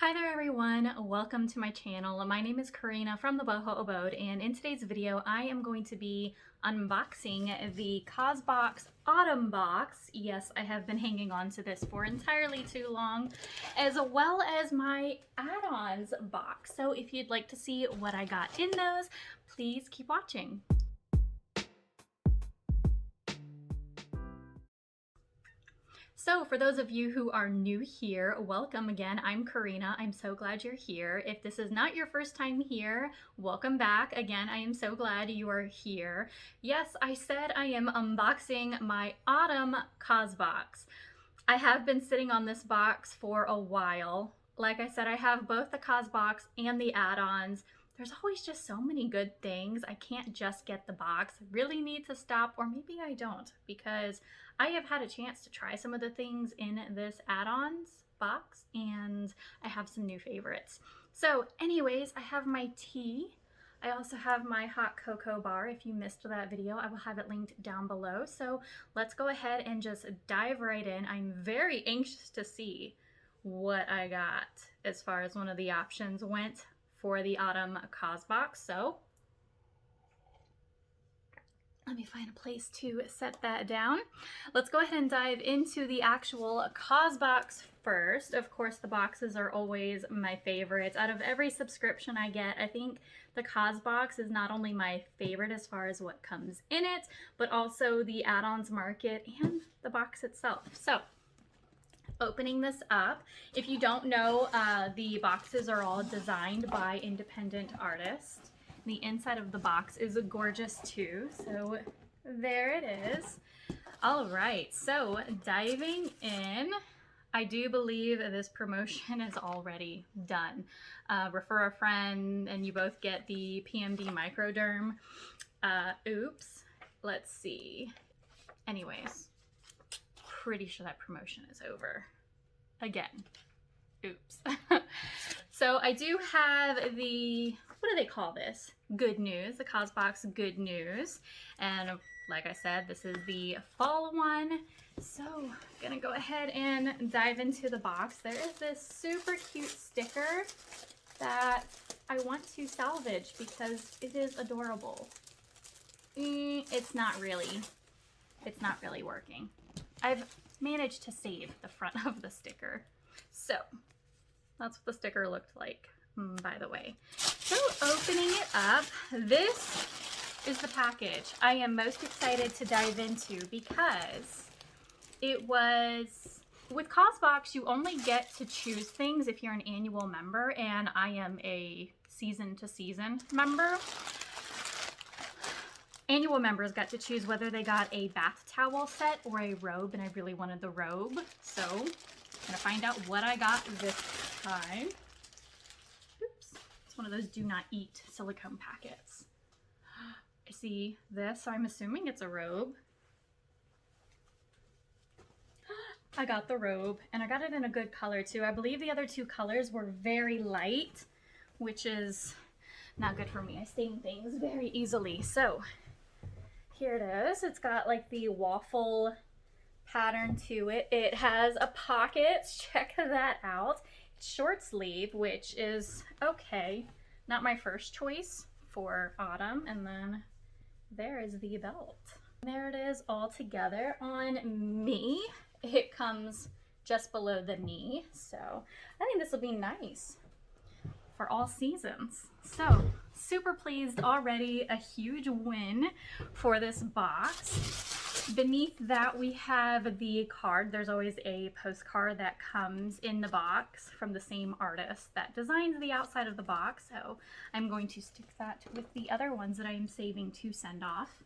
Hi there everyone, welcome to my channel. My name is Corinna from the Boho Abode, and in today's video I am going to be unboxing the CAUSEBOX Autumn Box. Yes, I have been hanging on to this for entirely too long, as well as my add-ons box. So if you'd like to see what I got in those, please keep watching. So for those of you who are new here, welcome again. I'm Corinna. I'm so glad you're here. If this is not your first time here, welcome back. Again, I am so glad you are here. Yes, I said I am unboxing my Autumn CAUSEBOX. I have been sitting on this box for a while. Like I said, I have both the CAUSEBOX and the add-ons. There's always just so many good things. I can't just get the box. I really need to stop, or maybe I don't, because I have had a chance to try some of the things in this add-ons box, and I have some new favorites. So anyways, I have my tea. I also have my hot cocoa bar. If you missed that video, I will have it linked down below. So let's go ahead and just dive right in. I'm very anxious to see what I got as far as one of the options went for the Autumn CAUSEBOX. So let me find a place to set that down. Let's go ahead and dive into the actual CAUSEBOX first. Of course, the boxes are always my favorites. Out of every subscription I get, I think the CAUSEBOX is not only my favorite as far as what comes in it, but also the add-ons market and the box itself. So opening this up, if you don't know, the boxes are all designed by independent artists. The inside of the box is gorgeous too, so there it is. All right, so diving in, I do believe this promotion is already done. Refer a friend and you both get the PMD microderm. Oops, let's see. Anyways, pretty sure that promotion is over. Again, oops. So I do have the, what do they call this? Good news, the CAUSEBOX Good News. And like I said, this is the fall one. So I'm gonna go ahead and dive into the box. There is this super cute sticker that I want to salvage because it is adorable. It's not really working. I've managed to save the front of the sticker. So that's what the sticker looked like, by the way. So opening it up, this is the package I am most excited to dive into because it was, with CAUSEBOX, you only get to choose things if you're an annual member, and I am a season to season member. Annual members got to choose whether they got a bath towel set or a robe, and I really wanted the robe. So I'm gonna find out what I got this time. Oops, it's one of those do not eat silicone packets. I see this, so I'm assuming it's a robe. I got the robe, and I got it in a good color too. I believe the other two colors were very light, which is not good for me. I stain things very easily. So here it is. It's got like the waffle pattern to it. It has a pocket. Check that out. It's short sleeve, which is okay. Not my first choice for autumn. And then there is the belt. There it is all together. On me, it comes just below the knee. So I think this will be nice for all seasons. So super pleased already, a huge win for this box. Beneath that we have the card. There's always a postcard that comes in the box from the same artist that designs the outside of the box. So I'm going to stick that with the other ones that I am saving to send off.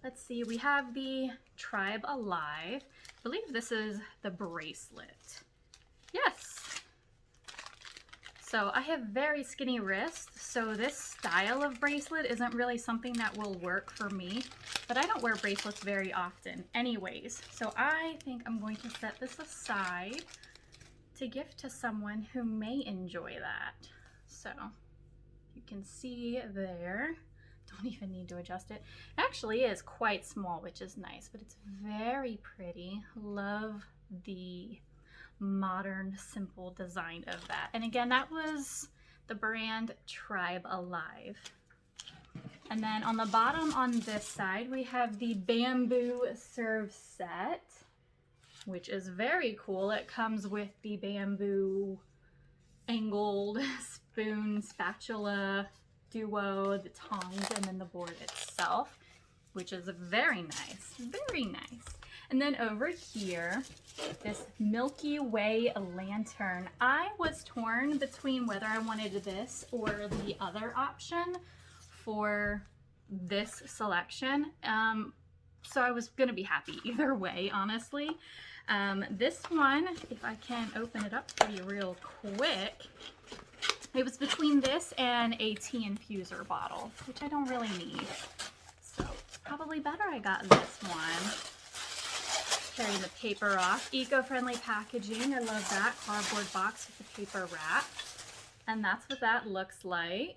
Let's see, we have the Tribe Alive. I believe this is the bracelet. Yes. So I have very skinny wrists, so this style of bracelet isn't really something that will work for me, but I don't wear bracelets very often anyways. So I think I'm going to set this aside to gift to someone who may enjoy that. So you can see there, don't even need to adjust it. It actually is quite small, which is nice, but it's very pretty. Love the modern, simple design of that. And again, that was the brand Tribe Alive. And then on the bottom on this side, we have the bamboo serve set, which is very cool. It comes with the bamboo angled spoon, spatula, duo, the tongs, and then the board itself, which is very nice, very nice. And then over here, this Milky Way lantern. I was torn between whether I wanted this or the other option for this selection. So I was gonna be happy either way, honestly. This one, if I can open it up for you real quick, it was between this and a tea infuser bottle, which I don't really need. So it's probably better I got this one. Carrying the paper off. Eco-friendly packaging, I love that. Cardboard box with the paper wrap. And that's what that looks like.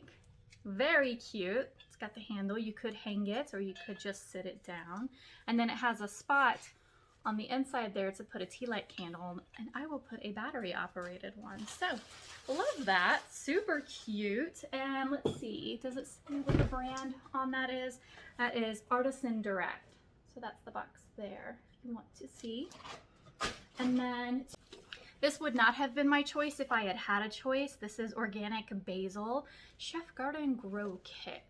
Very cute. It's got the handle. You could hang it or you could just sit it down. And then it has a spot on the inside there to put a tea light candle, and I will put a battery operated one. So love that. Super cute. And let's see, does it say what the brand on that is? That is Artisan Direct. So that's the box there if you want to see. And then this would not have been my choice if I had had a choice. This is Organic Basil Chef Garden Grow Kit.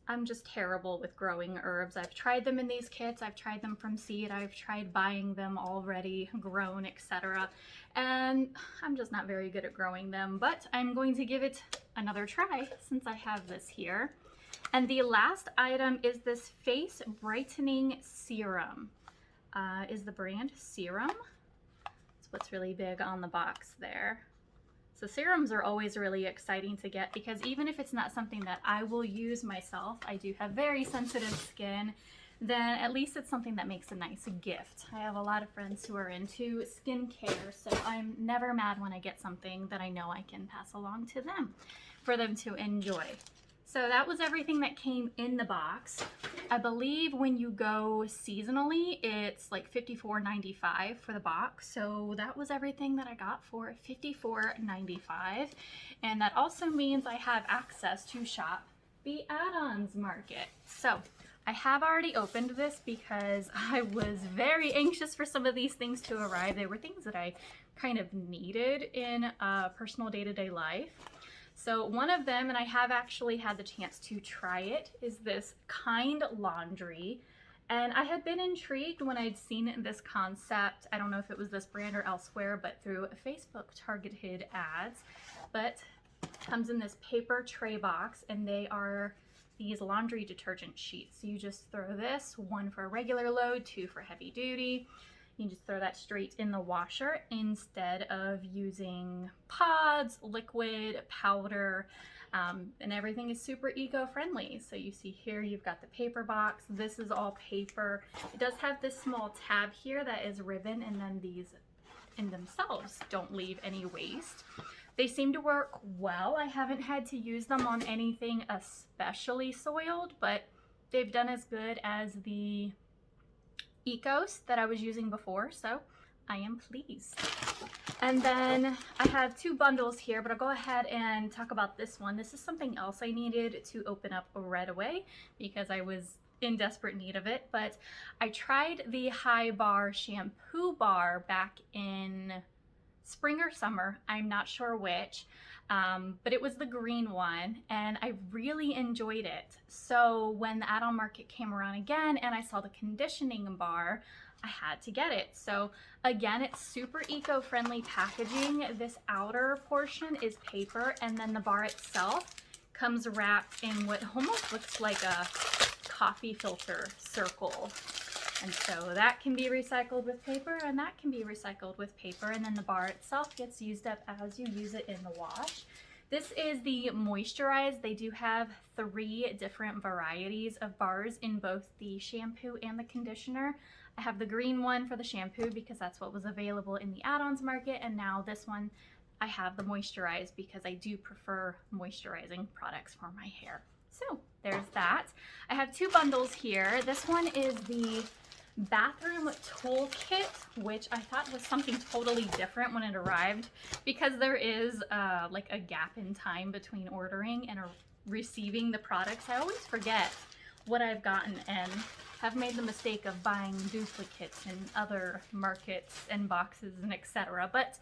I'm just terrible with growing herbs. I've tried them in these kits. I've tried them from seed. I've tried buying them already grown, etc. And I'm just not very good at growing them, but I'm going to give it another try since I have this here. And the last item is this face brightening serum. Is the brand Serum? That's what's really big on the box there. So serums are always really exciting to get because even if it's not something that I will use myself, I do have very sensitive skin, then at least it's something that makes a nice gift. I have a lot of friends who are into skincare, so I'm never mad when I get something that I know I can pass along to them for them to enjoy. So that was everything that came in the box. I believe when you go seasonally, it's like $54.95 for the box. So that was everything that I got for $54.95. And that also means I have access to shop the add-ons market. So I have already opened this because I was very anxious for some of these things to arrive. They were things that I kind of needed in personal day-to-day life. So one of them, and I have actually had the chance to try it, is this Kind Laundry. And I had been intrigued when I'd seen this concept. I don't know if it was this brand or elsewhere, but through Facebook targeted ads. But it comes in this paper tray box, and they are these laundry detergent sheets. So you just throw this, one for a regular load, two for heavy duty. You can just throw that straight in the washer instead of using pods, liquid, powder, and everything is super eco-friendly. So you see here, you've got the paper box. This is all paper. It does have this small tab here that is ribbon, and then these in themselves don't leave any waste. They seem to work well. I haven't had to use them on anything especially soiled, but they've done as good as the Ecos that I was using before, so I am pleased. And then I have two bundles here, but I'll go ahead and talk about this one. This is something else I needed to open up right away because I was in desperate need of it, but I tried the High Bar shampoo bar back in spring or summer, I'm not sure which, but it was the green one and I really enjoyed it. So when the add-on market came around again and I saw the conditioning bar, I had to get it. So again, it's super eco-friendly packaging. This outer portion is paper and then the bar itself comes wrapped in what almost looks like a coffee filter circle. And so that can be recycled with paper and that can be recycled with paper, and then the bar itself gets used up as you use it in the wash. This is the moisturized. They do have 3 different varieties of bars in both the shampoo and the conditioner. I have the green one for the shampoo because that's what was available in the add-ons market, and now this one I have the moisturized because I do prefer moisturizing products for my hair. So there's that. I have 2 bundles here. This one is the bathroom toolkit, which I thought was something totally different when it arrived, because there is like a gap in time between ordering and receiving the products. I always forget what I've gotten and have made the mistake of buying duplicates in other markets and boxes and etc. But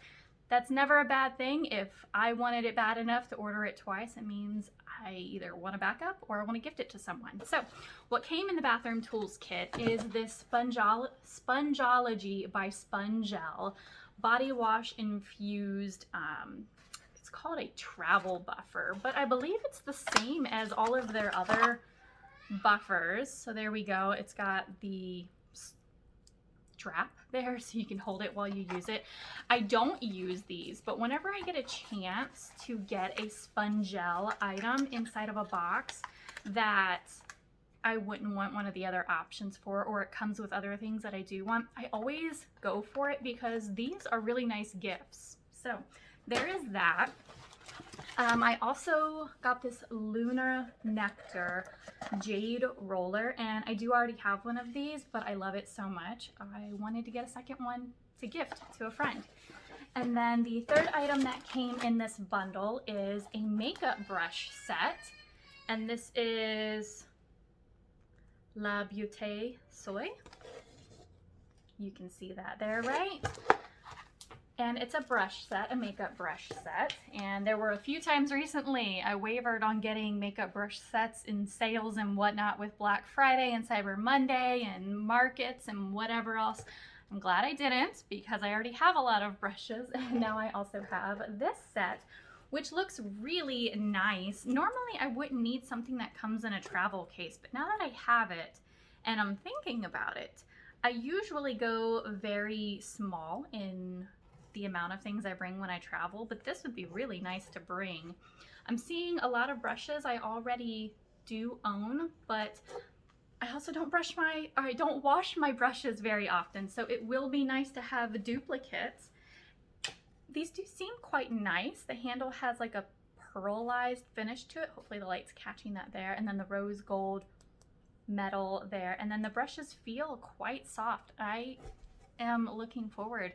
that's never a bad thing. If I wanted it bad enough to order it twice, it means I either want to back up or I want to gift it to someone. So what came in the bathroom tools kit is this Spongeology by Spongel body wash infused, it's called a travel buffer, but I believe it's the same as all of their other buffers. So there we go. It's got the strap there so you can hold it while you use it. I don't use these, but whenever I get a chance to get a Spongel item inside of a box that I wouldn't want one of the other options for, or it comes with other things that I do want, I always go for it because these are really nice gifts. So there is that. I also got this Lunar Nectar jade roller, and I do already have one of these, but I love it so much I wanted to get a second one to gift to a friend. And then the third item that came in this bundle is a makeup brush set, and this is La Beauté Soy. You can see that there, right? And it's a brush set, a makeup brush set. And there were a few times recently I wavered on getting makeup brush sets in sales and whatnot with Black Friday and Cyber Monday and markets and whatever else. I'm glad I didn't, because I already have a lot of brushes, and now I also have this set, which looks really nice. Normally I wouldn't need something that comes in a travel case, but now that I have it and I'm thinking about it, I usually go very small in the amount of things I bring when I travel, but this would be really nice to bring. I'm seeing a lot of brushes I already do own, but I also don't wash my brushes very often, so it will be nice to have duplicates. These do seem quite nice. The handle has like a pearlized finish to it. Hopefully the light's catching that there. And then the rose gold metal there. And then the brushes feel quite soft. I am looking forward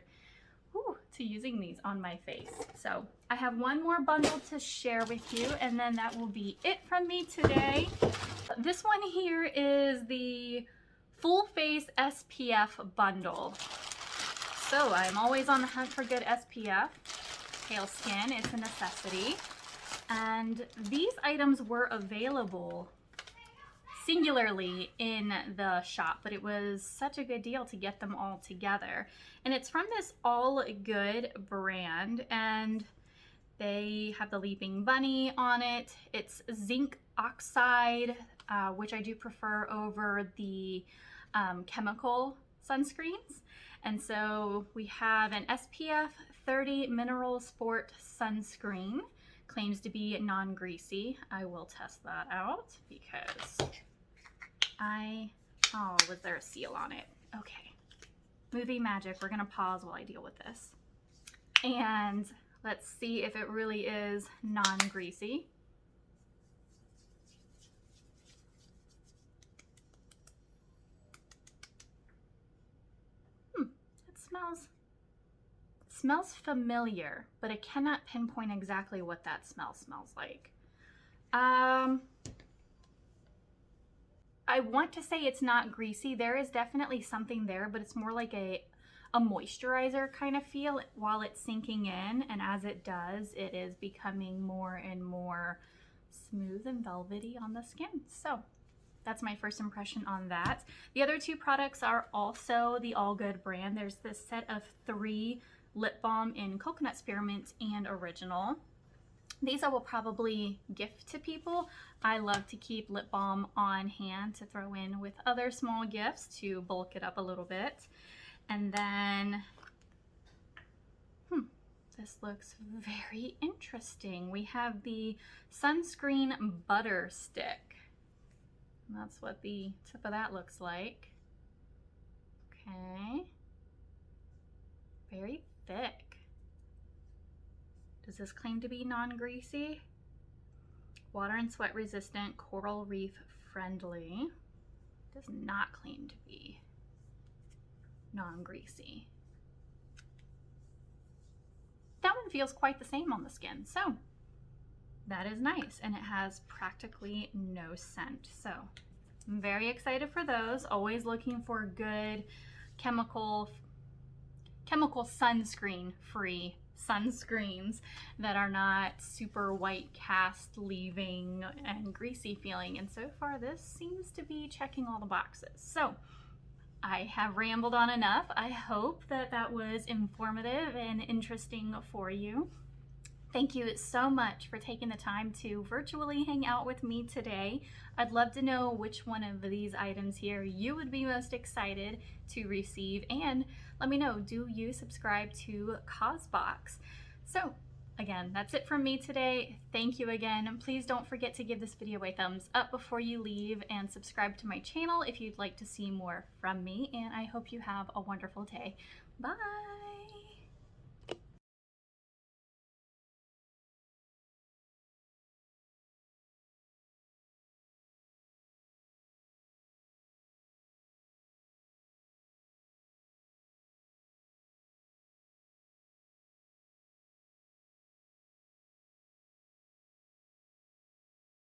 to using these on my face. So I have one more bundle to share with you, and then that will be it from me today. This one here is the full face SPF bundle. So I'm always on the hunt for good SPF. Pale skin, it's a necessity. And these items were available singularly in the shop, but it was such a good deal to get them all together. And it's from this All Good brand, and they have the Leaping Bunny on it. It's zinc oxide, which I do prefer over the chemical sunscreens. And so we have an SPF 30 Mineral Sport sunscreen. Claims to be non-greasy. I will test that out because oh, was there a seal on it? Okay. Movie magic. We're gonna pause while I deal with this. And let's see if it really is non-greasy. It smells familiar, but I cannot pinpoint exactly what that smells like. I want to say it's not greasy. There is definitely something there, but it's more like a moisturizer kind of feel while it's sinking in. And as it does, it is becoming more and more smooth and velvety on the skin. So that's my first impression on that. The other two products are also the All Good brand. There's this set of 3 lip balm in Coconut Spearmint and Original. These I will probably gift to people. I love to keep lip balm on hand to throw in with other small gifts to bulk it up a little bit. And then, this looks very interesting. We have the Sunscreen Butter Stick. And that's what the tip of that looks like. Okay. Very thick. Does this claim to be non-greasy? Water and sweat resistant, coral reef friendly. Does not claim to be. non-greasy. That one feels quite the same on the skin, so that is nice, and it has practically no scent. So I'm very excited for those. Always looking for good chemical sunscreen free sunscreens that are not super white cast leaving and greasy feeling, and so far this seems to be checking all the boxes. So I have rambled on enough. I hope that that was informative and interesting for you. Thank you so much for taking the time to virtually hang out with me today. I'd love to know which one of these items here you would be most excited to receive, and let me know, do you subscribe to CAUSEBOX? So again, that's it from me today. Thank you again. Please don't forget to give this video a thumbs up before you leave and subscribe to my channel if you'd like to see more from me, and I hope you have a wonderful day. Bye!